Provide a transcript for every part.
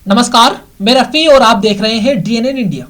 नमस्कार, मैं रफी और आप देख रहे हैं डीएनएन इंडिया।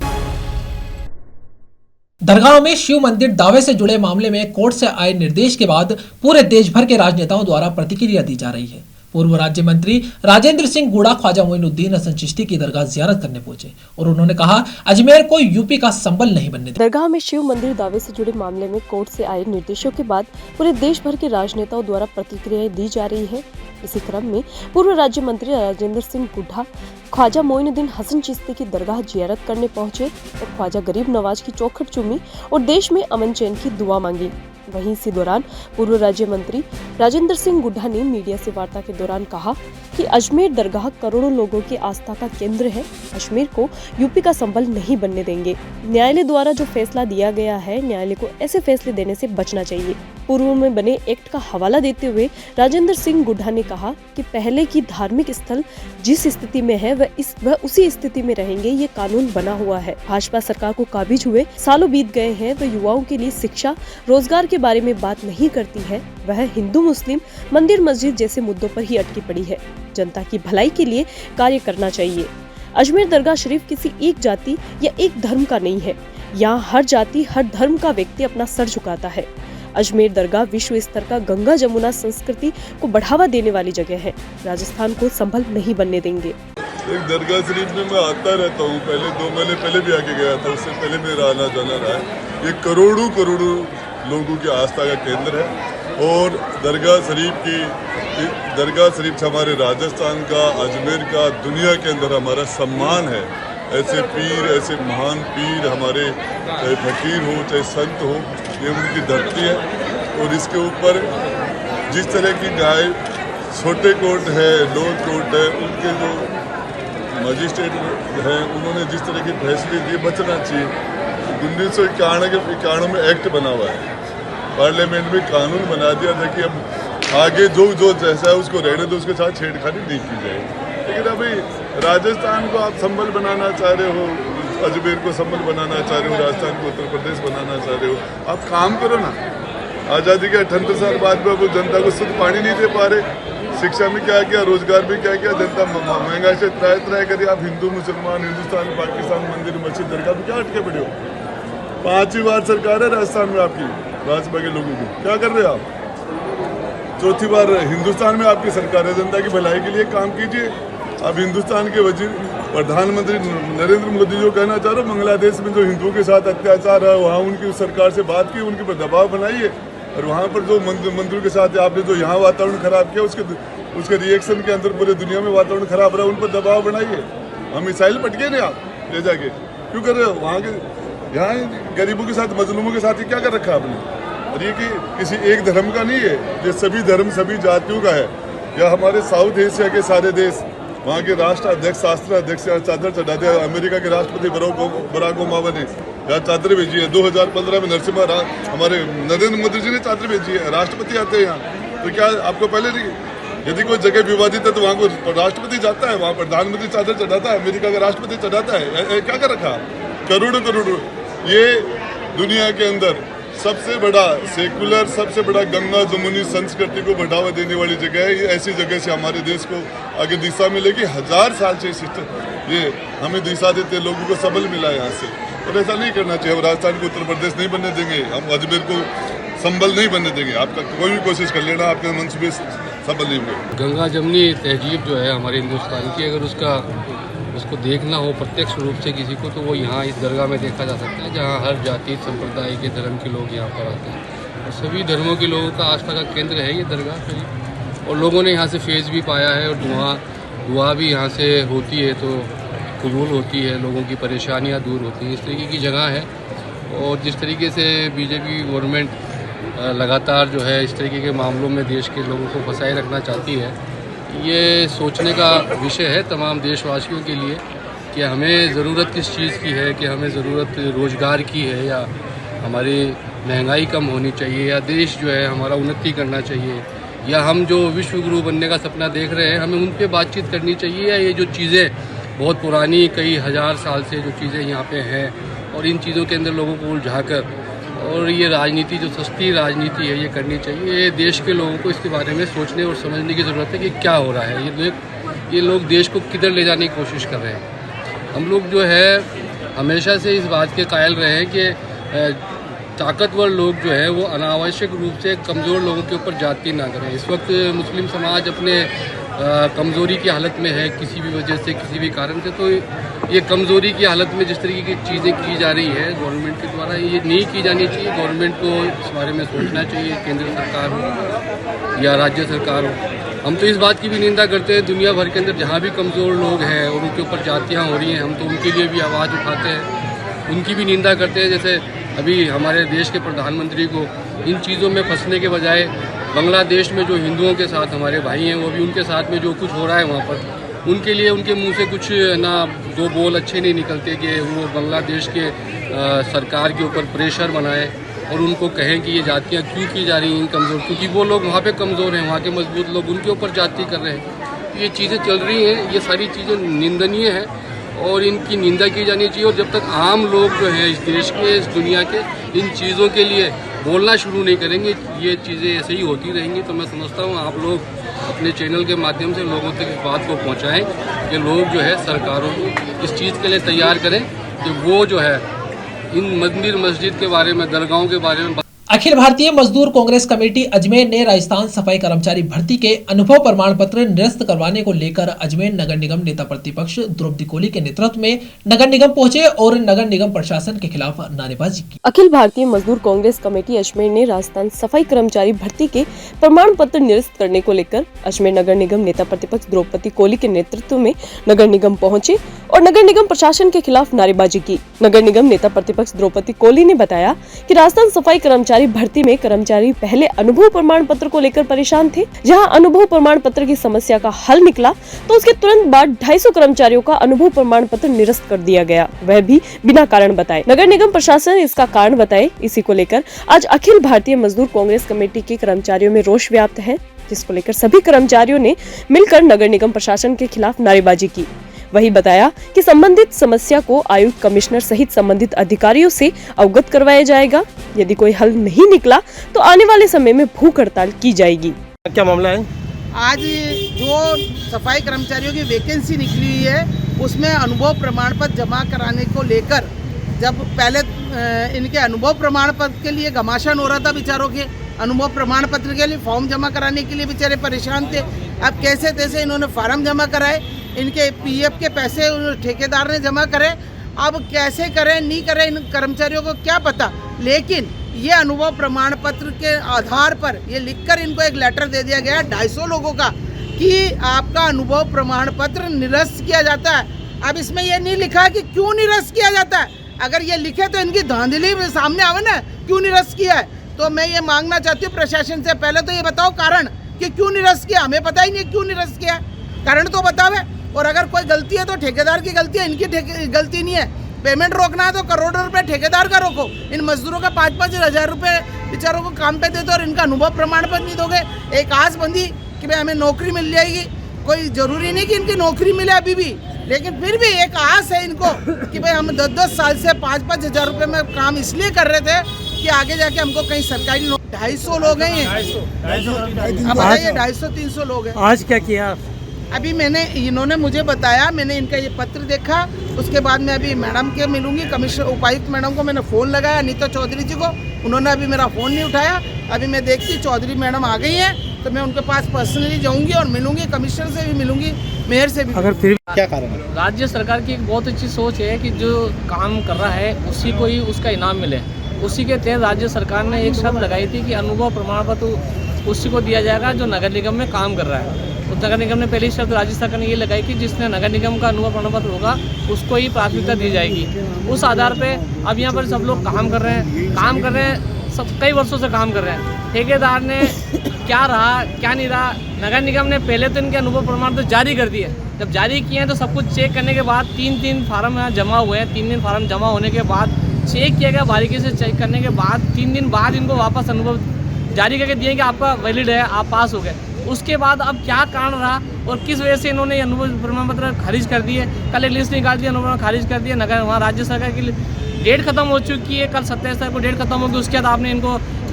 दरगाहों में शिव मंदिर दावे से जुड़े मामले में कोर्ट से आए निर्देश के बाद पूरे देश भर के राजनेताओं द्वारा प्रतिक्रिया दी जा रही है। पूर्व राज्य मंत्री राजेंद्र सिंह गुड़ा ख्वाजा मोइनुद्दीन हसन चिश्ती की दरगाह जियारत करने पहुंचे और उन्होंने कहा, अजमेर को यूपी का संबल नहीं बनने देंगे। दरगाह में शिव मंदिर दावे से जुड़े मामले में कोर्ट से आए निर्देशों के बाद पूरे देश भर के राजनेताओं द्वारा प्रतिक्रियाएं दी जा रही है। इसी क्रम में पूर्व राज्य मंत्री राजेंद्र सिंह गुड़ा ख्वाजा मोइनुद्दीन हसन चिश्ती की दरगाह जियारत करने पहुंचे और ख्वाजा गरीब नवाज की चौखट चूमी और देश में अमन चैन की दुआ मांगी। वहीं इसी दौरान पूर्व राज्य मंत्री राजेंद्र सिंह गुड़ा ने मीडिया से वार्ता के दौरान कहा कि अजमेर दरगाह करोड़ों लोगों की आस्था का केंद्र है। अजमेर को यूपी का संबल नहीं बनने देंगे। न्यायालय द्वारा जो फैसला दिया गया है, न्यायालय को ऐसे फैसले देने से बचना चाहिए। पूर्व में बने एक्ट का हवाला देते हुए राजेंद्र सिंह गुड़ा ने कहा कि पहले की धार्मिक स्थल जिस स्थिति में है वह उसी स्थिति में रहेंगे। ये कानून बना हुआ है। भाजपा सरकार को काबिज हुए सालों बीत गए हैं। वह युवाओं के लिए शिक्षा, रोजगार के बारे में बात नहीं करती है। वह हिंदू मुस्लिम, मंदिर मस्जिद जैसे मुद्दों पर ही अटकी पड़ी है। जनता की भलाई के लिए कार्य करना चाहिए। अजमेर दरगाह शरीफ किसी एक जाति या एक धर्म का नहीं है। यहाँ हर जाति, हर धर्म का व्यक्ति अपना सर झुकाता है। अजमेर दरगाह विश्व स्तर का गंगा जमुना संस्कृति को बढ़ावा देने वाली जगह है। राजस्थान को संभल नहीं बनने देंगे। एक दरगाह शरीफ में मैं आता रहता हूँ। पहले 2 महीने पहले भी आके गया था। उससे पहले मेरा आना जाना रहा है। ये करोड़ों लोगों की आस्था का केंद्र है और दरगाह शरीफ हमारे राजस्थान का, अजमेर का, दुनिया के अंदर हमारा सम्मान है। ऐसे पीर, ऐसे महान पीर हमारे, चाहे फकीर हो चाहे संत हो, ये उनकी धरती है। और इसके ऊपर जिस तरह की न्याय छोटे कोर्ट है, लोअर कोर्ट है, उनके जो मजिस्ट्रेट हैं, उन्होंने जिस तरह के फैसले दिए, बचना चाहिए। 1991 में एक्ट बना हुआ है। पार्लियामेंट में कानून बना दिया था कि अब आगे जो जैसा है उसको रहने दो, उसके साथ छेड़खानी नहीं की जाए। लेकिन अभी राजस्थान को आप संबल बनाना चाह रहे हो, अजमेर को संबल बनाना चाह रहे हो, राजस्थान को उत्तर प्रदेश बनाना चाह रहे हो। आप काम करो ना। आज़ादी के 78 साल बाद में वो जनता को शुद्ध पानी नहीं दे पा रहे। शिक्षा में क्या किया, रोजगार में क्या किया, जनता महंगाई से त्राय करी। आप हिंदू मुसलमान, हिंदुस्तान पाकिस्तान, मंदिर मस्जिद दरगाह में क्या अटके पड़े हो? 5वीं बार सरकार है राजस्थान में आपकी, भाजपा के लोगों की। क्या कर रहे हो आप? 4थी बार हिंदुस्तान में आपकी सरकार है। जनता की भलाई के लिए काम कीजिए। अब हिंदुस्तान के प्रधानमंत्री नरेंद्र मोदी जो कहना चाह रहे हो, बांग्लादेश में जो हिंदुओं के साथ अत्याचार है, वहाँ उनकी सरकार से बात की, उनके पर दबाव बनाइए। और वहाँ पर जो मंत्रियों के साथ आपने जो यहाँ वातावरण खराब किया, उसके रिएक्शन के अंदर पूरे दुनिया में वातावरण खराब रहा, उन पर दबाव बनाइए। हम मिसाइल पटके नहीं आप ले जाके क्यों कर रहे हो? वहाँ के यहाँ गरीबों के साथ, मजलूमों के साथ क्या कर रखा आपने? और ये कि किसी एक धर्म का नहीं है, ये सभी धर्म सभी जातियों का है। या हमारे साउथ एशिया के सारे देश, वहाँ के राष्ट्राध्यक्ष, शास्त्राध्यक्ष चादर चढ़ा दिया। अमेरिका के राष्ट्रपति बराक ओबामा ने यहाँ चादर भेजी है। 2015 में हमारे नरेंद्र मोदी जी ने चादर भेजी है। राष्ट्रपति आते हैं यहाँ। तो क्या आपको पहले नहीं? यदि कोई जगह विवादित है तो वहाँ को राष्ट्रपति जाता है, वहाँ प्रधानमंत्री चादर चढ़ाता है, अमेरिका का राष्ट्रपति चढ़ाता है। क्या कर रखा? करोड़ों। ये दुनिया के अंदर सबसे बड़ा सेकुलर, सबसे बड़ा गंगा जमुनी संस्कृति को बढ़ावा देने वाली जगह है। ये ऐसी जगह से हमारे देश को आगे दिशा मिलेगी। 1000 साल से ये हमें दिशा देते, लोगों को सबल मिला यहाँ से। और ऐसा नहीं करना चाहिए। राजस्थान को उत्तर प्रदेश नहीं बनने देंगे, हम अजमेर को संबल नहीं बनने देंगे। आपका कोई भी कोशिश कर लेना, आपके मंच में सबल नहीं होंगे। गंगा जमुनी तहजीब जो है हमारे हिंदुस्तान की, अगर उसको देखना हो प्रत्यक्ष रूप से किसी को, तो वो यहाँ इस दरगाह में देखा जा सकता है, जहाँ हर जाति संप्रदाय के धर्म के लोग यहाँ पर आते हैं। और सभी धर्मों के लोगों का आस्था का केंद्र है ये दरगाह शरीफ। और लोगों ने यहाँ से फैज़ भी पाया है और दुआ भी यहाँ से होती है, तो कबूल होती है, लोगों की परेशानियाँ दूर होती हैं। इस तरीके की जगह है। और जिस तरीके से बीजेपी गवर्नमेंट लगातार जो है इस तरीके के मामलों में देश के लोगों को फंसाए रखना चाहती है, ये सोचने का विषय है तमाम देशवासियों के लिए कि हमें ज़रूरत किस चीज़ की है, कि हमें ज़रूरत रोज़गार की है, या हमारी महंगाई कम होनी चाहिए, या देश जो है हमारा उन्नति करना चाहिए, या हम जो विश्व गुरु बनने का सपना देख रहे हैं, हमें उन पर बातचीत करनी चाहिए। या ये जो चीज़ें बहुत पुरानी, कई हज़ार साल से जो चीज़ें यहाँ पे हैं, और इन चीज़ों के अंदर लोगों को उलझाकर और ये राजनीति जो सस्ती राजनीति है ये करनी चाहिए। ये देश के लोगों को इसके बारे में सोचने और समझने की ज़रूरत है कि क्या हो रहा है। ये ये लोग देश को किधर ले जाने की कोशिश कर रहे हैं। हम लोग जो है हमेशा से इस बात के कायल रहे हैं कि ताकतवर लोग जो है वो अनावश्यक रूप से कमज़ोर लोगों के ऊपर जाति ना करें। इस वक्त मुस्लिम समाज अपने कमज़ोरी की हालत में है, किसी भी वजह से, किसी भी कारण से। तो ये कमज़ोरी की हालत में जिस तरीके की चीज़ें की जा रही है गवर्नमेंट के द्वारा, ये नहीं की जानी चाहिए। गवर्नमेंट को इस बारे में सोचना चाहिए, केंद्र सरकार हो या राज्य सरकार हो। हम तो इस बात की भी निंदा करते हैं, दुनिया भर के अंदर जहाँ भी कमज़ोर लोग हैं और उनके ऊपर जातियाँ हो रही हैं, हम तो उनके लिए भी आवाज़ उठाते हैं, उनकी भी निंदा करते हैं। जैसे अभी हमारे देश के प्रधानमंत्री को इन चीज़ों में फंसने के बजाय बांग्लादेश में जो हिंदुओं के साथ हमारे भाई हैं, वो भी उनके साथ में जो कुछ हो रहा है वहाँ पर, उनके लिए उनके मुंह से कुछ ना दो बोल अच्छे नहीं निकलते कि वो बांग्लादेश के सरकार के ऊपर प्रेशर बनाए और उनको कहें कि ये जातियाँ क्यों की जा रही हैं कमज़ोर, क्योंकि वो लोग वहाँ पे कमज़ोर हैं, वहाँ के मजबूत लोग उनके ऊपर जाति कर रहे हैं। तो ये चीज़ें चल रही हैं, ये सारी चीज़ें निंदनीय हैं और इनकी निंदा की जानी चाहिए। और जब तक आम लोग जो हैं इस देश के, इस दुनिया के, इन चीज़ों के लिए बोलना शुरू नहीं करेंगे, ये चीज़ें ऐसे ही होती रहेंगी। तो मैं समझता हूँ आप लोग अपने चैनल के माध्यम से लोगों तक इस बात को पहुँचाएँ कि लोग जो है सरकारों को इस चीज़ के लिए तैयार करें कि वो जो है इन मंदिर मस्जिद के बारे में, दरगाहों के बारे में। अखिल भारतीय मजदूर कांग्रेस कमेटी अजमेर ने राजस्थान सफाई कर्मचारी भर्ती के अनुभव प्रमाण पत्र निरस्त करवाने को लेकर अजमेर नगर निगम नेता प्रतिपक्ष द्रौपदी कोली के नेतृत्व में नगर निगम पहुंचे और नगर निगम प्रशासन के खिलाफ नारेबाजी की। अखिल भारतीय मजदूर कांग्रेस कमेटी अजमेर ने राजस्थान सफाई कर्मचारी भर्ती के प्रमाण पत्र निरस्त करने को लेकर अजमेर नगर निगम नेता प्रतिपक्ष द्रौपदी कोली के नेतृत्व में नगर निगम पहुंचे और नगर निगम प्रशासन के खिलाफ नारेबाजी की। नगर निगम नेता प्रतिपक्ष द्रौपदी कोली ने बताया कि राजस्थान सफाई कर्मचारी भर्ती में कर्मचारी पहले अनुभव प्रमाण पत्र को लेकर परेशान थे। जहां अनुभव प्रमाण पत्र की समस्या का हल निकला तो उसके तुरंत बाद 250 कर्मचारियों का अनुभव प्रमाण पत्र निरस्त कर दिया गया, वह भी बिना कारण बताए। नगर निगम प्रशासन इसका कारण बताए। इसी को लेकर आज अखिल भारतीय मजदूर कांग्रेस कमेटी के कर्मचारियों में रोष व्याप्त है, जिसको लेकर सभी कर्मचारियों ने मिलकर नगर निगम प्रशासन के खिलाफ नारेबाजी की। वही बताया कि संबंधित समस्या को आयुक्त, कमिश्नर सहित संबंधित अधिकारियों से अवगत करवाया जाएगा। यदि कोई हल नहीं निकला तो आने वाले समय में भूख हड़ताल की जाएगी। क्या मामला है? आज जो सफाई कर्मचारियों की वैकेंसी निकली हुई है उसमें अनुभव प्रमाण पत्र जमा कराने को लेकर, जब पहले इनके अनुभव प्रमाण पत्र के लिए घमासान हो रहा था, बेचारों के अनुभव प्रमाण पत्र के लिए फॉर्म जमा कराने के लिए बेचारे परेशान थे। अब कैसे तैसे इन्होंने फार्म जमा कराए, इनके पीएफ के पैसे ठेकेदार ने जमा करे। अब कैसे करें नहीं करें इन कर्मचारियों को क्या पता, लेकिन ये अनुभव प्रमाण पत्र के आधार पर ये लिखकर इनको एक लेटर दे दिया गया 250 लोगों का कि आपका अनुभव प्रमाण पत्र निरस्त किया जाता है। अब इसमें ये नहीं लिखा कि क्यों निरस्त किया जाता है। अगर ये लिखे तो इनकी धांधली में सामने आवे ना, क्यों निरस्त किया है। तो मैं ये मांगना चाहती हूँ प्रशासन से, पहले तो ये बताओ कारण कि क्यों निरस्त किया। हमें पता ही नहीं क्यों निरस्त किया, कारण तो बतावे। और अगर कोई गलती है तो ठेकेदार की गलती है, इनकी गलती नहीं है। पेमेंट रोकना है तो करोड़ों रुपए ठेकेदार का रोको। इन मजदूरों का 5-5 हज़ार रुपए बेचारों को काम पे देते और इनका अनुभव प्रमाण पत्र नहीं दोगे। एक आस बंदी कि भाई हमें नौकरी मिल जाएगी, कोई जरूरी नहीं कि इनकी नौकरी मिले अभी भी, लेकिन फिर भी एक आस है इनको कि भाई हम 10-10 साल से 5-5 हज़ार रुपए में काम इसलिए कर रहे थे कि आगे जाके हमको कहीं सरकारी 250 लोग हैं। अब बताइए 250-300 लोग हैं। आज क्या किया? अभी इन्होंने मुझे बताया, मैंने इनका ये पत्र देखा, उसके बाद मैं अभी मैडम के मिलूंगी, कमिश्नर उपायुक्त मैडम को मैंने फ़ोन लगाया, अनीता चौधरी जी को, उन्होंने अभी मेरा फ़ोन नहीं उठाया। अभी मैं देखती चौधरी मैडम आ गई हैं तो मैं उनके पास पर्सनली जाऊंगी और मिलूंगी, कमिश्नर से भी मिलूंगी, मेयर से भी। अगर फिर क्या कारण है? राज्य सरकार की एक बहुत अच्छी सोच है कि जो काम कर रहा है उसी को ही उसका इनाम मिले। उसी के तहत राज्य सरकार ने एक शर्त लगाई थी कि अनुभव प्रमाण पत्र उसी को दिया जाएगा जो नगर निगम में काम कर रहा है। तो नगर निगम ने पहली शर्त राज्य सरकार ने ये लगाई कि जिसने नगर निगम का अनुभव प्रमाण पत्र होगा उसको ही प्राथमिकता दी जाएगी। उस आधार पे अब यहाँ पर सब लोग काम कर रहे हैं, सब कई वर्षों से काम कर रहे हैं। ठेकेदार ने क्या रहा क्या नहीं रहा, नगर निगम ने पहले तो इनके अनुभव प्रमाण पत्र जारी कर दिए। जब जारी किए हैं तो सब कुछ चेक करने के बाद 3 फार्म यहाँ जमा हुए हैं। 3 फार्म जमा होने के बाद चेक किया गया, बारीकी से चेक करने के बाद 3 दिन बाद इनको वापस अनुभव जारी करके दिए कि आपका वैलिड है, आप पास हो गए। उसके बाद अब क्या कारण रहा और किस वजह से इन्होंने अनुभव प्रमाण पत्र खारिज कर दिए। कल एक लिस्ट निकाल दी, अनुभव खारिज कर दिया। नगर वहाँ राज्य सरकार की डेट खत्म हो चुकी है, कल 27 तारीख को डेट खत्म होगी। उसके बाद आपने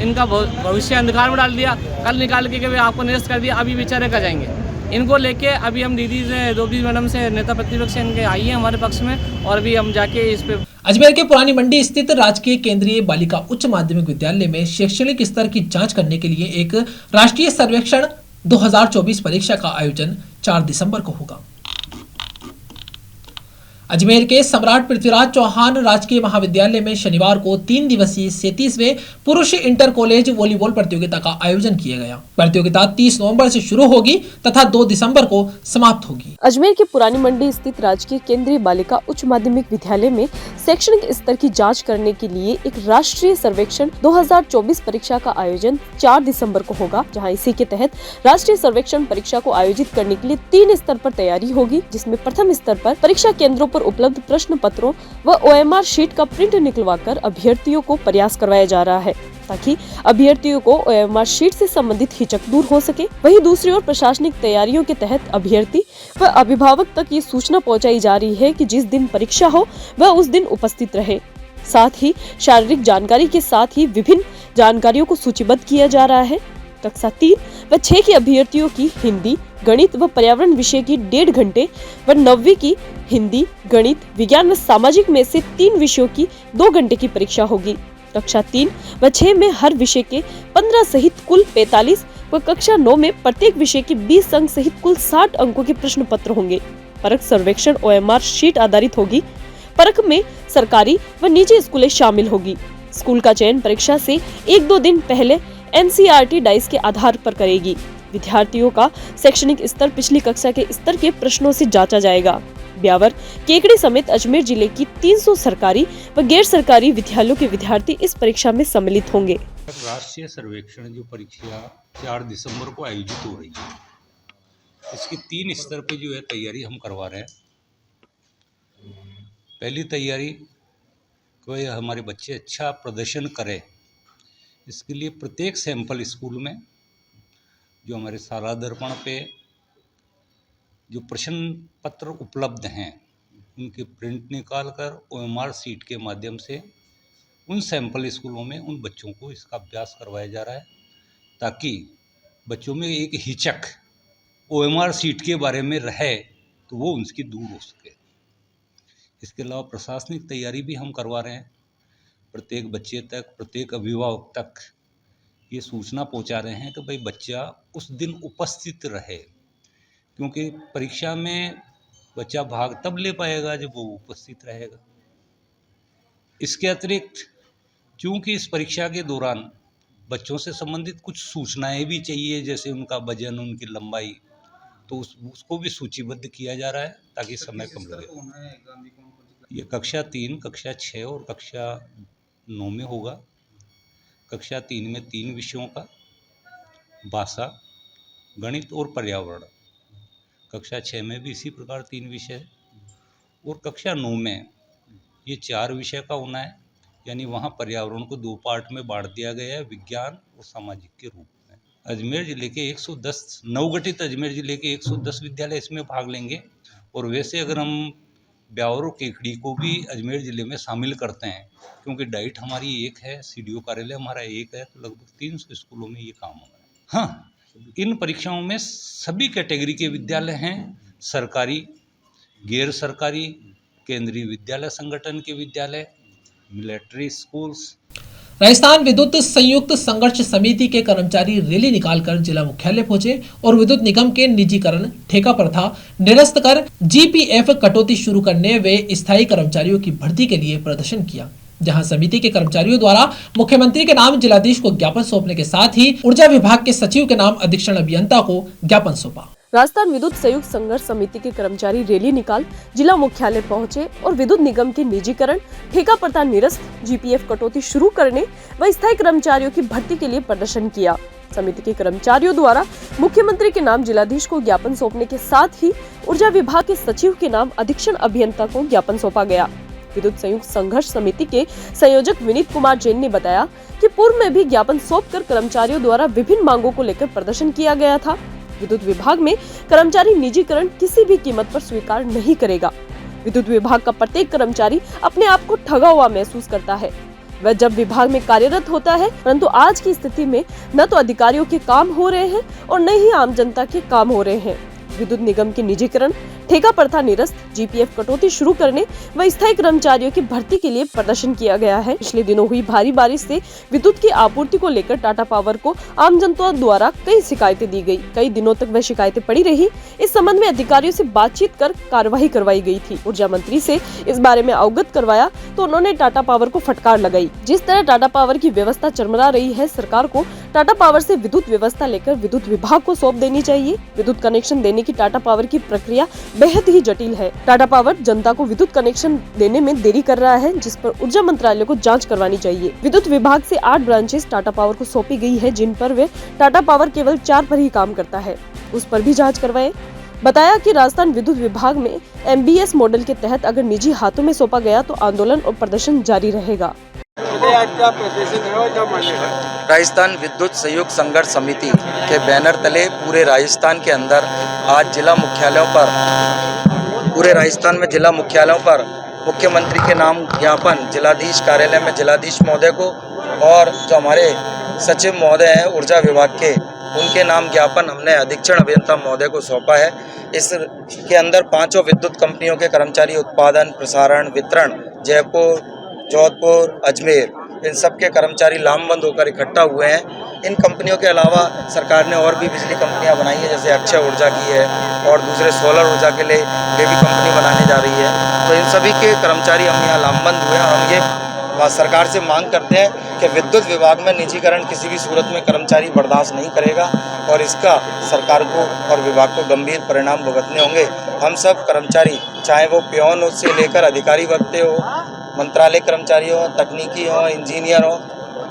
इनका भविष्य अंधकार में डाल दिया। कल निकाल के भाई आपको निरस्त कर दिया, अभी बेचारे का जाएंगे। इनको लेके अभी हम दीदी से द्रौपदी मैडम से नेता प्रतिपक्ष से इनके आई है हमारे पक्ष में, और अभी हम जाके इस पे अजमेर के पुरानी मंडी स्थित राजकीय केंद्रीय बालिका उच्च माध्यमिक विद्यालय में शैक्षणिक स्तर की जांच करने के लिए एक राष्ट्रीय सर्वेक्षण 2024 परीक्षा का आयोजन 4 दिसंबर को होगा। अजमेर के सम्राट पृथ्वीराज चौहान राजकीय महाविद्यालय में शनिवार को 3 दिवसीय 37वें पुरुष इंटर कॉलेज वॉलीबॉल प्रतियोगिता का आयोजन किया गया। प्रतियोगिता 30 नवंबर से शुरू होगी तथा 2 दिसंबर को समाप्त होगी। अजमेर के पुरानी मंडी स्थित राजकीय केंद्रीय बालिका उच्च माध्यमिक विद्यालय में शैक्षणिक स्तर की जांच करने के लिए एक राष्ट्रीय सर्वेक्षण 2024 परीक्षा का आयोजन 4 दिसंबर को होगा, जहां इसी के तहत राष्ट्रीय सर्वेक्षण परीक्षा को आयोजित करने के लिए 3 स्तर पर तैयारी होगी, जिसमें प्रथम स्तर पर परीक्षा केंद्रों पर उपलब्ध प्रश्न पत्रों व OMR शीट का प्रिंट निकलवाकर अभ्यर्थियों को प्रयास करवाया जा रहा है, ताकि अभ्यर्थियों को OMR शीट से संबंधित हिचक दूर हो सके। वहीं दूसरी ओर प्रशासनिक तैयारियों के तहत अभ्यर्थी व अभिभावक तक ये सूचना पहुंचाई जा रही है कि जिस दिन परीक्षा हो वह उस दिन उपस्थित रहे। साथ ही शारीरिक जानकारी के साथ ही विभिन्न जानकारियों को सूचीबद्ध किया जा रहा है। कक्षा 3 व 6 के अभ्यर्थियों की हिंदी, गणित व पर्यावरण विषय की 1.5 घंटे व 9वीं की हिंदी, गणित, विज्ञान व सामाजिक में से 3 विषयों की 2 घंटे की परीक्षा होगी। कक्षा 3 व 6 में हर विषय के 15 सहित कुल 45 व कक्षा 9 में प्रत्येक विषय के 20 अंक सहित कुल 60 अंकों के प्रश्न पत्र होंगे। परख सर्वेक्षण OMR शीट आधारित होगी। परख में सरकारी व निजी स्कूलें शामिल होगी। स्कूल का चयन परीक्षा से 1-2 दिन पहले NCERT डाइस के आधार पर करेगी। विद्यार्थियों का शैक्षणिक स्तर पिछली कक्षा के स्तर के प्रश्नों से जांचा जाएगा। ब्यावर, केकड़ी समेत अजमेर जिले की 300 सरकारी व गैर सरकारी विद्यालयों के विद्यार्थी इस परीक्षा में सम्मिलित होंगे। राष्ट्रीय सर्वेक्षण जो परीक्षा 4 दिसंबर को आयोजित हो रही है, इसकी 3 स्तर पे जो है तैयारी हम करवा रहे हैं। पहली तैयारी कोई हमारे बच्चे अच्छा प्रदर्शन करें, इसके लिए प्रत्येक सैंपल स्कूल में जो हमारे साला दर्पण पे जो प्रश्न पत्र उपलब्ध हैं उनके प्रिंट निकाल कर OMR शीट के माध्यम से उन सैंपल स्कूलों में उन बच्चों को इसका अभ्यास करवाया जा रहा है, ताकि बच्चों में एक हिचक OMR शीट के बारे में रहे तो वो उनकी दूर हो सके। इसके अलावा प्रशासनिक तैयारी भी हम करवा रहे हैं। प्रत्येक बच्चे तक, प्रत्येक अभिभावक तक ये सूचना पहुंचा रहे हैं कि भाई बच्चा उस दिन उपस्थित रहे, क्योंकि परीक्षा में बच्चा भाग तब ले पाएगा जब वो उपस्थित रहेगा। इसके अतिरिक्त चूँकि इस परीक्षा के दौरान बच्चों से संबंधित कुछ सूचनाएं भी चाहिए, जैसे उनका वजन, उनकी लंबाई, तो उसको भी सूचीबद्ध किया जा रहा है ताकि समय कम लगे। ये कक्षा 3, कक्षा 6 और कक्षा 9 में होगा। कक्षा 3 में 3 विषयों का, भाषा, गणित और पर्यावरण। कक्षा 6 में भी इसी प्रकार 3 विषय, और कक्षा 9 में ये 4 विषय का होना है। यानी वहाँ पर्यावरण को 2 पार्ट में बांट दिया गया है, विज्ञान और सामाजिक के रूप में। अजमेर जिले के 110 नवगठित अजमेर जिले के 110 विद्यालय इसमें भाग लेंगे, और वैसे अगर हम ब्यावर और केकड़ी को भी अजमेर ज़िले में शामिल करते हैं, क्योंकि डाइट हमारी एक है, CDO कार्यालय हमारा एक है, तो लगभग 300 स्कूलों में ये काम हो रहा है। हाँ, इन परीक्षाओं में सभी कैटेगरी के विद्यालय हैं, सरकारी, गैर सरकारी, केंद्रीय विद्यालय संगठन के विद्यालय, मिलिट्री स्कूल्स। राजस्थान विद्युत संयुक्त संघर्ष समिति के कर्मचारी रैली निकालकर जिला मुख्यालय पहुंचे और विद्युत निगम के निजीकरण, ठेका प्रथा निरस्त कर GPF कटौती शुरू करने व स्थायी कर्मचारियों की भर्ती के लिए प्रदर्शन किया, जहां समिति के कर्मचारियों द्वारा मुख्यमंत्री के नाम जिलाधीश को ज्ञापन सौंपने के साथ ही ऊर्जा विभाग के सचिव के नाम अधीक्षण अभियंता को ज्ञापन सौंपा। राजस्थान विद्युत संयुक्त संघर्ष समिति के कर्मचारी रैली निकाल जिला मुख्यालय पहुंचे और विद्युत निगम के निजीकरण, ठेका प्रथा निरस्त, GPF कटौती शुरू करने व स्थायी कर्मचारियों की भर्ती के लिए प्रदर्शन किया। समिति के कर्मचारियों द्वारा मुख्यमंत्री के नाम जिलाधीश को ज्ञापन सौंपने के साथ ही ऊर्जा विभाग के सचिव के नाम अधीक्षण अभियंता को ज्ञापन सौंपा गया। विद्युत संयुक्त संघर्ष समिति के संयोजक विनीत कुमार जैन ने बताया कि पूर्व में भी ज्ञापन सौंपकर कर्मचारियों द्वारा विभिन्न मांगों को लेकर प्रदर्शन किया गया था। विद्युत विभाग में कर्मचारी निजीकरण किसी भी कीमत पर स्वीकार नहीं करेगा। विद्युत विभाग का प्रत्येक कर्मचारी अपने आप को ठगा हुआ महसूस करता है। वह जब विभाग में कार्यरत होता है, परंतु आज की स्थिति में न तो अधिकारियों के काम हो रहे हैं और न ही आम जनता के काम हो रहे हैं। विद्युत निगम के निजीकरण, ठेका प्रथा निरस्त, जीपीएफ कटौती शुरू करने व स्थायी कर्मचारियों की भर्ती के लिए प्रदर्शन किया गया है। पिछले दिनों हुई भारी बारिश से विद्युत की आपूर्ति को लेकर टाटा पावर को आम जनता द्वारा कई शिकायतें दी गई। कई दिनों तक वह शिकायतें पड़ी रही। इस संबंध में अधिकारियों से बातचीत कर कार्यवाही करवाई गई थी। ऊर्जा मंत्री से इस बारे में अवगत करवाया तो उन्होंने टाटा पावर को फटकार लगाई। जिस तरह टाटा पावर की व्यवस्था चरमरा रही है, सरकार को टाटा पावर से विद्युत व्यवस्था लेकर विद्युत विभाग को सौंप देनी चाहिए। विद्युत कनेक्शन देने की टाटा पावर की प्रक्रिया बेहद ही जटिल है। टाटा पावर जनता को विद्युत कनेक्शन देने में देरी कर रहा है, जिस पर ऊर्जा मंत्रालय को जांच करवानी चाहिए। विद्युत विभाग से 8 ब्रांचेस टाटा पावर को सौंपी गई है, जिन पर वे टाटा पावर केवल 4 पर ही काम करता है, उस पर भी जाँच करवाए। बताया कि राजस्थान विद्युत विभाग में MBS मॉडल के तहत अगर निजी हाथों में सौंपा गया तो आंदोलन और प्रदर्शन जारी रहेगा। राजस्थान विद्युत सहयोग संघर्ष समिति के बैनर तले पूरे राजस्थान के अंदर आज पूरे राजस्थान में जिला मुख्यालयों पर मुख्यमंत्री के नाम ज्ञापन जिलाधीश कार्यालय में जिलाधीश महोदय को और जो हमारे सचिव महोदय हैं ऊर्जा विभाग के, उनके नाम ज्ञापन हमने अधीक्षण अभियंता महोदय को सौंपा है। इसके अंदर 5 विद्युत कंपनियों के कर्मचारी उत्पादन, प्रसारण, वितरण, जयपुर, जोधपुर, अजमेर, इन सब के कर्मचारी लामबंद होकर इकट्ठा हुए हैं। इन कंपनियों के अलावा सरकार ने और भी बिजली कंपनियां बनाई है, जैसे अक्षय ऊर्जा की है और दूसरे सोलर ऊर्जा के लिए ये भी कंपनी बनाने जा रही है। तो इन सभी के कर्मचारी हम यहाँ लामबंद हुए हैं और हम ये सरकार से मांग करते हैं कि विद्युत विभाग में निजीकरण किसी भी सूरत में कर्मचारी बर्दाश्त नहीं करेगा और इसका सरकार को और विभाग को गंभीर परिणाम भुगतने होंगे। हम सब कर्मचारी, चाहे वो पियोन से लेकर अधिकारी वर्ग हो, मंत्रालय कर्मचारी हो, तकनीकी हो, इंजीनियर हो,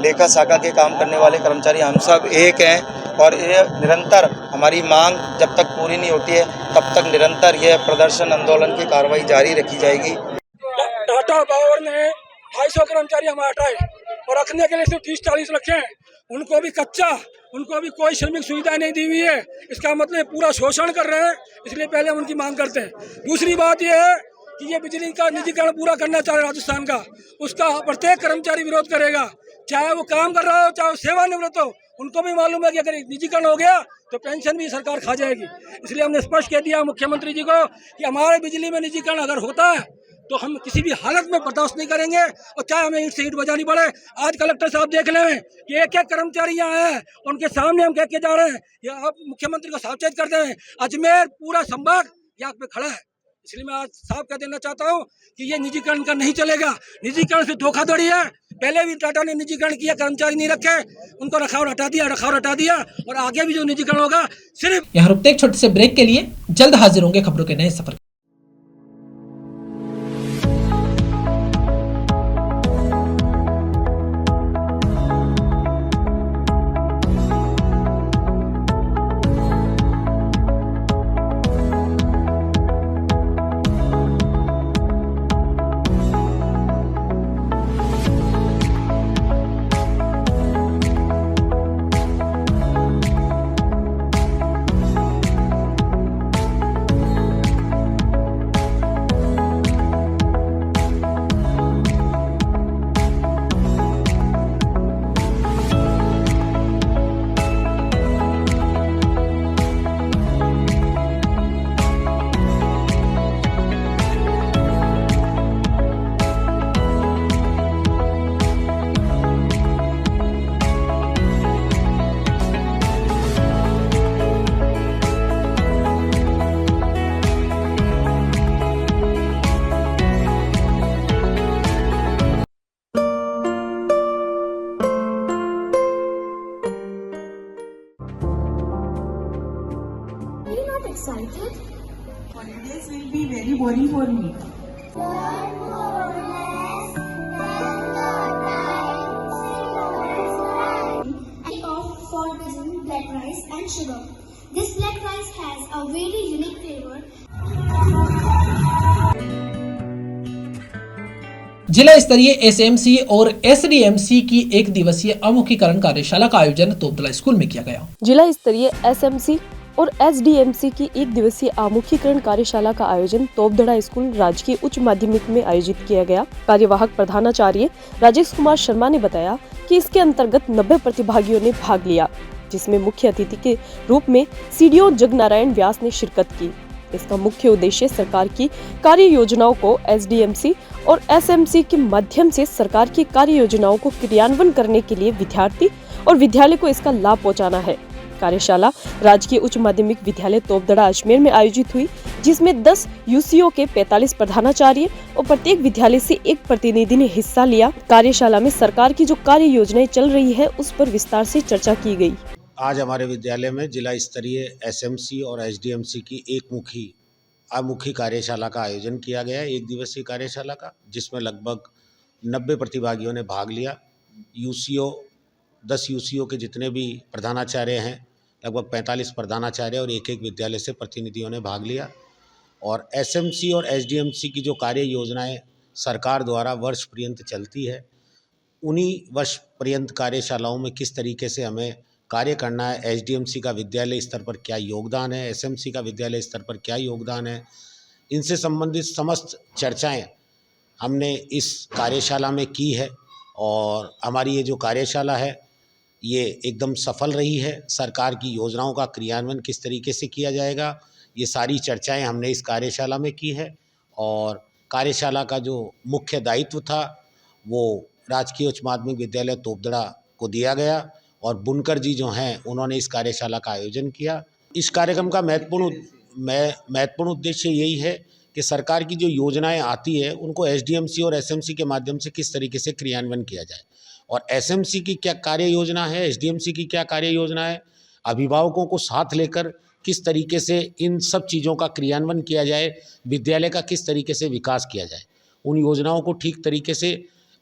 लेखा शाखा के काम करने वाले कर्मचारी, हम सब एक हैं और ये निरंतर हमारी मांग जब तक पूरी नहीं होती है तब तक निरंतर यह प्रदर्शन आंदोलन की कार्रवाई जारी रखी जाएगी। टाटा पावर ने 250 कर्मचारी हमारे हटाए और रखने के लिए सिर्फ 30-40 रखे हैं। उनको भी कच्चा, उनको भी कोई श्रमिक सुविधा नहीं दी हुई है। इसका मतलब पूरा शोषण कर रहे हैं, इसलिए पहले हम उनकी मांग करते हैं। दूसरी बात यह है कि ये बिजली का निजीकरण पूरा करना चाह रहे राजस्थान का, उसका प्रत्येक कर्मचारी विरोध करेगा, चाहे वो काम कर रहा हो चाहे वो सेवानिवृत्त हो। उनको भी मालूम है कि अगर निजीकरण हो गया तो पेंशन भी सरकार खा जाएगी। इसलिए हमने स्पष्ट कह दिया मुख्यमंत्री जी को कि हमारे बिजली में निजीकरण अगर होता है तो हम किसी भी हालत में बर्दाश्त नहीं करेंगे और चाहे हमें ईंट से ईंट बजानी पड़े। आज कलेक्टर साहब देख लें कि एक कर्मचारी यहाँ है, उनके सामने हम कह के जा रहे हैं, या आप मुख्यमंत्री को सावचेत करते हैं। अजमेर पूरा संभाग यहाँ पे खड़ा है। इसलिए मैं आज साफ कह देना चाहता हूँ कि ये निजीकरण का नहीं चलेगा। निजीकरण से धोखाधड़ी है। पहले भी टाटा ने निजीकरण किया, कर्मचारी नहीं रखे, उनको रखाव हटा दिया और आगे भी जो निजीकरण होगा सिर्फ। यहाँ रुकते एक छोटे से ब्रेक के लिए, जल्द हाजिर होंगे खबरों के नए सफर। Excited? Holidays will be very boring for me. I opt for using black rice and sugar. This black rice has a very unique flavor. जिला स्तरीय SMC और SDMC की एक दिवसीय अमुखीकरण कार्यशाला का आयोजन तोपदला स्कूल में किया गया। जिला स्तरीय SMC और SDMC की एक दिवसीय आमुखीकरण कार्यशाला का आयोजन तोपदड़ा स्कूल राजकीय उच्च माध्यमिक में आयोजित किया गया। कार्यवाहक प्रधानाचार्य राजेश कुमार शर्मा ने बताया कि इसके अंतर्गत 90 प्रतिभागियों ने भाग लिया, जिसमें मुख्य अतिथि के रूप में सीडीओ जगनारायण व्यास ने शिरकत की। इसका मुख्य उद्देश्य सरकार की कार्य योजनाओं को एसडीएमसी और एसएमसी के माध्यम से सरकार की कार्य योजनाओं को क्रियान्वयन करने के लिए विद्यार्थी और विद्यालय को इसका लाभ पहुंचाना है। कार्यशाला राजकीय उच्च माध्यमिक विद्यालय तोपदड़ा अजमेर में आयोजित हुई, जिसमें 10 यूसीओ के 45 प्रधानाचार्य और प्रत्येक विद्यालय से एक प्रतिनिधि ने हिस्सा लिया। कार्यशाला में सरकार की जो कार्य योजनाएं चल रही है उस पर विस्तार से चर्चा की गई। आज हमारे विद्यालय में जिला स्तरीय एसएमसी और एसडीएमसी की एकमुखी कार्यशाला का आयोजन किया गया है, 1 दिवसीय कार्यशाला का, जिसमें लगभग 90 प्रतिभागियों ने भाग लिया। यूसीओ 10 यूसीओ के जितने भी प्रधानाचार्य हैं, लगभग 45 प्रधानाचार्य और एक विद्यालय से प्रतिनिधियों ने भाग लिया। और एसएमसी और एसडीएमसी की जो कार्य योजनाएं सरकार द्वारा वर्ष पर्यंत चलती है, उन्हीं वर्ष पर्यंत कार्यशालाओं में किस तरीके से हमें कार्य करना है, एसडीएमसी का विद्यालय स्तर पर क्या योगदान है, एसएमसी का विद्यालय स्तर पर क्या योगदान है, इनसे संबंधित समस्त चर्चाएं हमने इस कार्यशाला में की है। और हमारी ये जो कार्यशाला है ये एकदम सफल रही है। सरकार की योजनाओं का क्रियान्वयन किस तरीके से किया जाएगा, ये सारी चर्चाएं हमने इस कार्यशाला में की है। और कार्यशाला का जो मुख्य दायित्व था वो राजकीय उच्च माध्यमिक विद्यालय तोपदड़ा को दिया गया और बुनकर जी जो हैं उन्होंने इस कार्यशाला का आयोजन किया। इस कार्यक्रम का महत्वपूर्ण उद्देश्य यही है कि सरकार की जो योजनाएं आती है उनको एसडीएमसी और एसएमसी के माध्यम से किस तरीके से क्रियान्वयन किया जाए, और एसएमसी की क्या कार्य योजना है, एसडीएमसी की क्या कार्य योजना है, अभिभावकों को साथ लेकर किस तरीके से इन सब चीज़ों का क्रियान्वयन किया जाए, विद्यालय का किस तरीके से विकास किया जाए। उन योजनाओं को ठीक तरीके से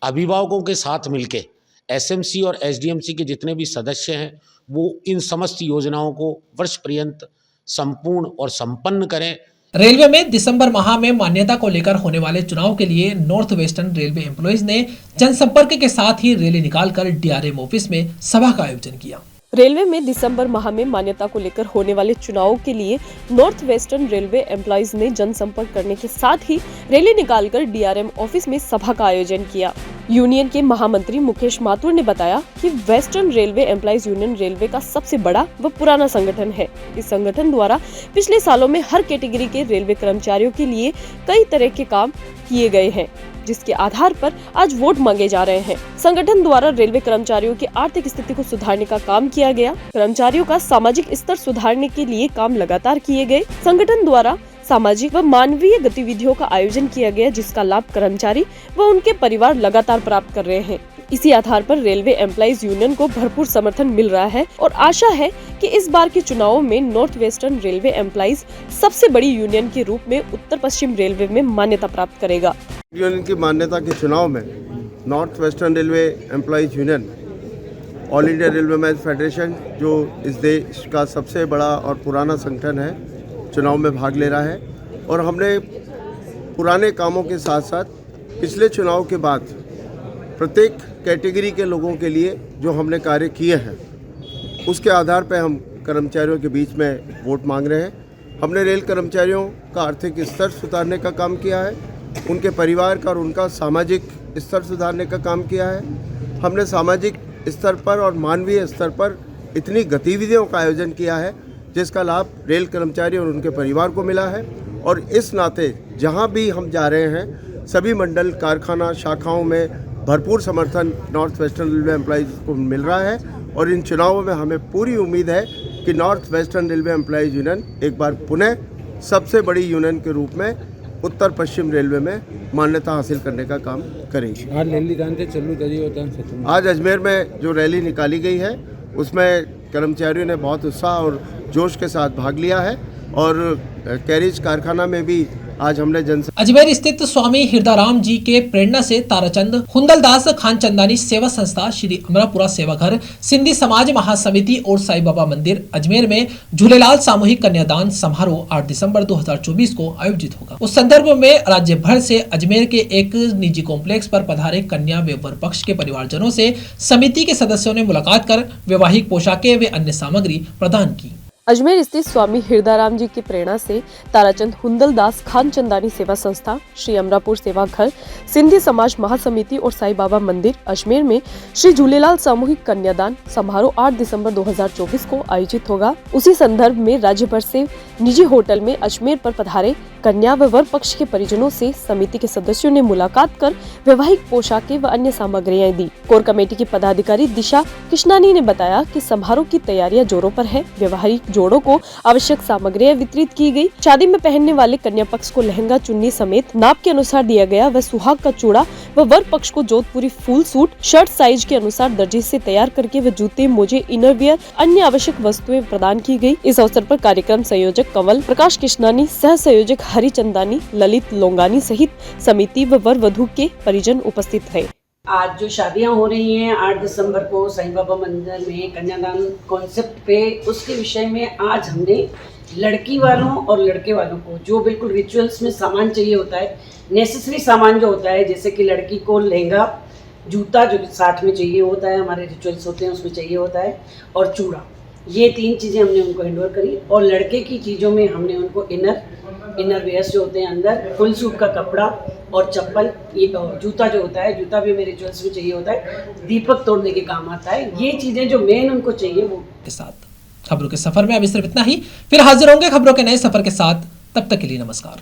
अभिभावकों के साथ मिलके एसएमसी और एसडीएमसी के जितने भी सदस्य हैं वो इन समस्त योजनाओं को वर्ष पर्यंत संपूर्ण और संपन्न करें। रेलवे में दिसंबर माह में मान्यता को लेकर होने वाले चुनाव के लिए नॉर्थ वेस्टर्न रेलवे एम्प्लॉइज ने जनसंपर्क के साथ ही रैली निकालकर डीआरएम ऑफिस में सभा का आयोजन किया। रेलवे में दिसंबर माह में मान्यता को लेकर होने वाले चुनावों के लिए नॉर्थ वेस्टर्न रेलवे एम्प्लॉइज ने जनसंपर्क करने के साथ ही रैली निकालकर डीआरएम ऑफिस में सभा का आयोजन किया। यूनियन के महामंत्री मुकेश माथुर ने बताया कि western railway employees union railway का सबसे बड़ा व पुराना संगठन है। इस संगठन द्वारा पिछले सालों में हर कैटेगरी के रेलवे कर्मचारियों के लिए कई तरह के काम किए गए हैं, जिसके आधार पर आज वोट मांगे जा रहे हैं। संगठन द्वारा रेलवे कर्मचारियों की आर्थिक स्थिति को सुधारने का काम किया गया। कर्मचारियों का सामाजिक स्तर सुधारने के लिए काम लगातार किए गए। संगठन द्वारा सामाजिक व मानवीय गतिविधियों का आयोजन किया गया, जिसका लाभ कर्मचारी व उनके परिवार लगातार प्राप्त कर रहे हैं। इसी आधार पर रेलवे एम्प्लॉइज यूनियन को भरपूर समर्थन मिल रहा है और आशा है कि इस बार के चुनावों में नॉर्थ वेस्टर्न रेलवे एम्प्लॉइज सबसे बड़ी यूनियन के रूप में उत्तर पश्चिम रेलवे में मान्यता प्राप्त करेगा। यूनियन की मान्यता के चुनाव में north western railway employees union all India railway man federation, जो इस देश का सबसे बड़ा और पुराना संगठन है, चुनाव में भाग ले रहा है। और हमने पुराने कामों के साथ साथ पिछले चुनाव के बाद प्रत्येक कैटेगरी के लोगों के लिए जो हमने कार्य किए हैं उसके आधार पर हम कर्मचारियों के बीच में वोट मांग रहे हैं। हमने रेल कर्मचारियों का आर्थिक स्तर सुधारने का काम किया है, उनके परिवार का और उनका सामाजिक स्तर सुधारने का काम किया है। हमने सामाजिक स्तर पर और मानवीय स्तर पर इतनी गतिविधियों का आयोजन किया है जिसका लाभ रेल कर्मचारी और उनके परिवार को मिला है। और इस नाते जहां भी हम जा रहे हैं सभी मंडल, कारखाना, शाखाओं में भरपूर समर्थन नॉर्थ वेस्टर्न रेलवे एम्प्लॉइज को मिल रहा है। और इन चुनावों में हमें पूरी उम्मीद है कि north western railway employees union एक बार पुनः सबसे बड़ी यूनियन के रूप में उत्तर पश्चिम रेलवे में मान्यता हासिल करने का काम करेगी। आज अजमेर में जो रैली निकाली गई है उसमें कर्मचारियों ने बहुत उत्साह और जोश के साथ भाग लिया है। और कैरिज कारखाना में भी आज हमने अजमेर स्थित स्वामी हृदयराम जी के प्रेरणा से ताराचंद हुंदलदास खानचंदानी सेवा संस्था, श्री अमरापुरा सेवा घर, सिंधी समाज महासमिति और साईं बाबा मंदिर अजमेर में झूलेलाल सामूहिक कन्यादान समारोह 8 दिसंबर 2024 को आयोजित होगा। उस संदर्भ में राज्य भर से अजमेर के एक निजी कॉम्प्लेक्स पर पधारे कन्या व वर पक्ष के परिवारजनों से समिति के सदस्यों ने मुलाकात कर वैवाहिक पोशाकें व अन्य सामग्री प्रदान की। अजमेर स्थित स्वामी हृदयराम जी की प्रेरणा से ताराचंद हुंदल दास खान चंदानी सेवा संस्था, श्री अमरापुर सेवा घर, सिंधी समाज महासमिति और साईं बाबा मंदिर अजमेर में श्री झूलेलाल सामूहिक कन्यादान समारोह 8 दिसंबर 2024 को आयोजित होगा। उसी संदर्भ में राज्य भर से निजी होटल में अजमेर पर पधारे कन्या व वर पक्ष के परिजनों से समिति के सदस्यों ने मुलाकात कर वैवाहिक पोशाकें व अन्य सामग्रियां दी। कोर कमेटी की पदाधिकारी दिशा कृष्णानी ने बताया कि समारोह की तैयारियां जोरों पर है। वैवाहिक जोड़ों को आवश्यक सामग्रियां वितरित की गई। शादी में पहनने वाले कन्या पक्ष को लहंगा चुन्नी समेत नाप के अनुसार दिया गया व सुहाग का चूड़ा व वर पक्ष को जोधपुरी फुल सूट शर्ट साइज के अनुसार दर्जी से तैयार करके व जूते, मोजे, इनरवियर, अन्य आवश्यक वस्तुएं प्रदान की गई। इस अवसर पर कार्यक्रम संयोजक कंवल प्रकाश कृष्णानी, सह संयोजक हरि चंदानी, ललित लोंगानी सहित समिति व वर वधू के परिजन उपस्थित थे। आज जो शादियां हो रही हैं 8 दिसंबर को साईं बाबा मंदिर में कन्यादान कॉन्सेप्ट पे, उसके विषय में आज हमने लड़की वालों और लड़के वालों को जो बिल्कुल रिचुअल्स में सामान चाहिए होता है, नेसेसरी सामान जो होता है, जैसे कि लड़की को लहंगा, जूता जो साथ में चाहिए होता है, हमारे रिचुअल्स होते हैं उसमें चाहिए होता है, और चूड़ा, ये 3 चीज़ें हमने उनको हैंडओवर करी। और लड़के की चीज़ों में हमने उनको इनर वेयर्स जो होते हैं अंदर, फुल सूट का कपड़ा और चप्पल, ये जूता जो होता है, जूता भी हमें रिचुअल्स में चाहिए होता है, दीपक तोड़ने के काम आता है। ये चीज़ें जो मेन उनको चाहिए वो के साथ खबरों के सफर में अब सिर्फ इतना ही। फिर हाजिर होंगे खबरों के नए सफर के साथ। तब तक के लिए नमस्कार।